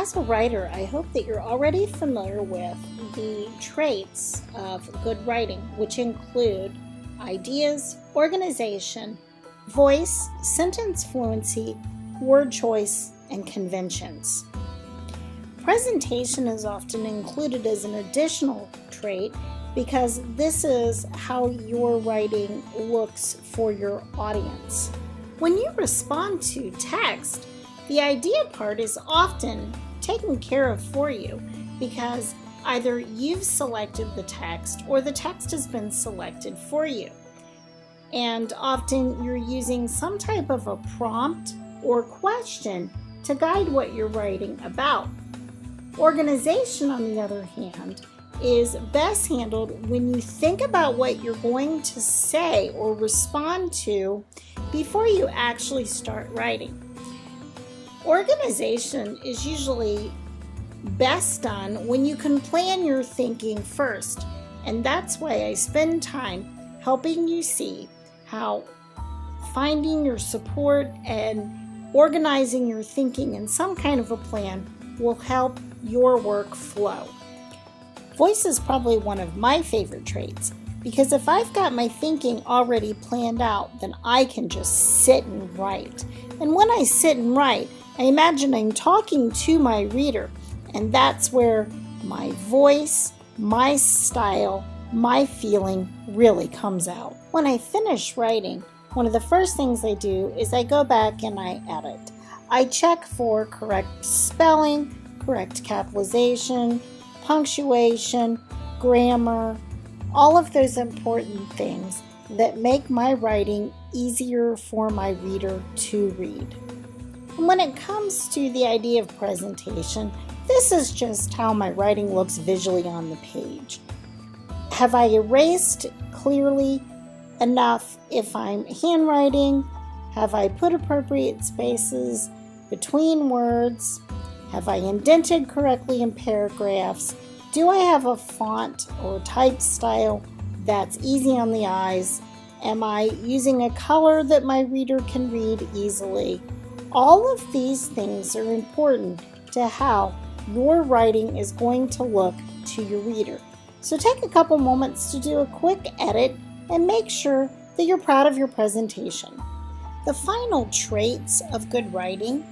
As a writer, I hope that you're already familiar with the traits of good writing, which include ideas, organization, voice, sentence fluency, word choice, and conventions. Presentation is often included as an additional trait because this is how your writing looks for your audience. When you respond to text, the idea part is often taken care of for you because either you've selected the text or the text has been selected for you. And often you're using some type of a prompt or question to guide what you're writing about. Organization, on the other hand, is best handled when you think about what you're going to say or respond to before you actually start writing. Organization is usually best done when you can plan your thinking first, and that's why I spend time helping you see how finding your support and organizing your thinking in some kind of a plan will help your work flow. Voice is probably one of my favorite traits because if I've got my thinking already planned out, then I can just sit and write. And when I sit and write, I imagine I'm talking to my reader, and that's where my voice, my style, my feeling really comes out. When I finish writing, one of the first things I do is I go back and I edit. I check for correct spelling, correct capitalization, punctuation, grammar, all of those important things that make my writing easier for my reader to read. And when it comes to the idea of presentation, this is just how my writing looks visually on the page. Have I erased clearly enough if I'm handwriting? Have I put appropriate spaces between words? Have I indented correctly in paragraphs? Do I have a font or type style that's easy on the eyes? Am I using a color that my reader can read easily? All of these things are important to how your writing is going to look to your reader. So take a couple moments to do a quick edit and make sure that you're proud of your presentation. The final traits of good writing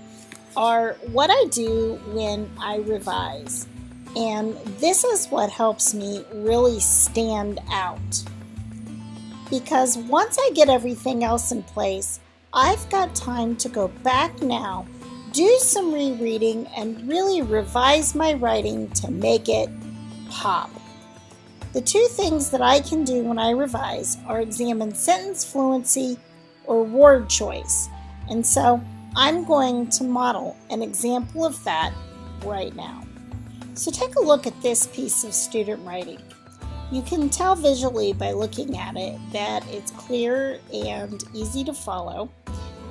are what I do when I revise. And this is what helps me really stand out. Because once I get everything else in place, I've got time to go back now, do some rereading, and really revise my writing to make it pop. The two things that I can do when I revise are examine sentence fluency or word choice. And so I'm going to model an example of that right now. So take a look at this piece of student writing. You can tell visually by looking at it that it's clear and easy to follow.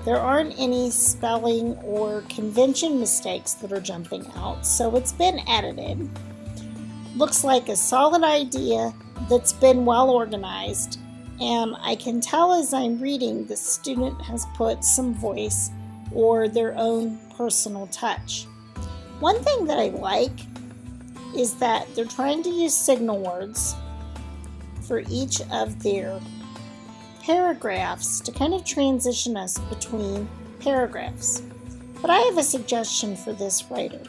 There aren't any spelling or convention mistakes that are jumping out, so it's been edited. Looks like a solid idea that's been well organized, and I can tell as I'm reading the student has put some voice or their own personal touch. One thing that I like is that they're trying to use signal words for each of their paragraphs to kind of transition us between paragraphs. But I have a suggestion for this writer.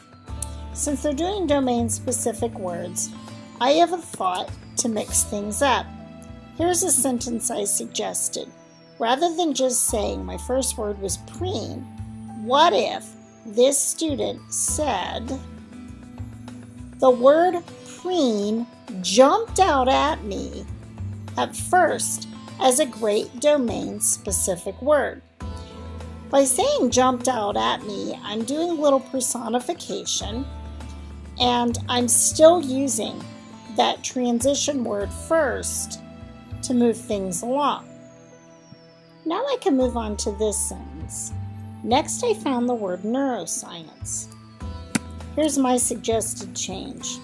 Since they're doing domain-specific words, I have a thought to mix things up. Here's a sentence I suggested. Rather than just saying my first word was preen, what if this student said, the word preen jumped out at me at first as a great domain-specific word. By saying jumped out at me, I'm doing a little personification, and I'm still using that transition word first to move things along. Now I can move on to this sentence. Next, I found the word neuroscience. Here's my suggested change.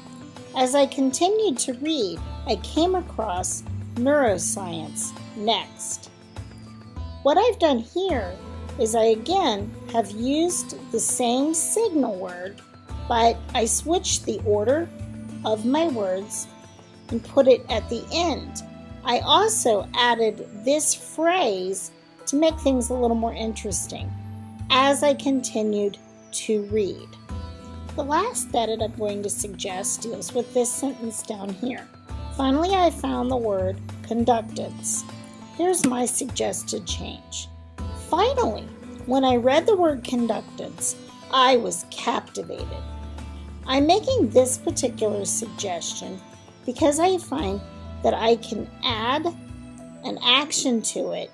As I continued to read, I came across neuroscience next. What I've done here is I again have used the same signal word but I switched the order of my words and put it at the end. I also added this phrase to make things a little more interesting as I continued to read. The last edit I'm going to suggest deals with this sentence down here. Finally, I found the word conductance. Here's my suggested change. Finally, when I read the word conductance, I was captivated. I'm making this particular suggestion because I find that I can add an action to it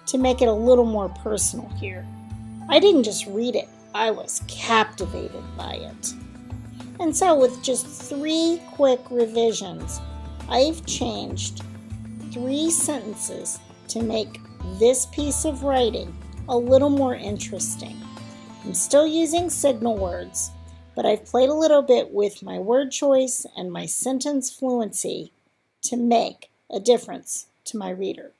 to make it a little more personal here. I didn't just read it, I was captivated by it. And so with just 3 quick revisions, I've changed 3 sentences to make this piece of writing a little more interesting. I'm still using signal words, but I've played a little bit with my word choice and my sentence fluency to make a difference to my reader.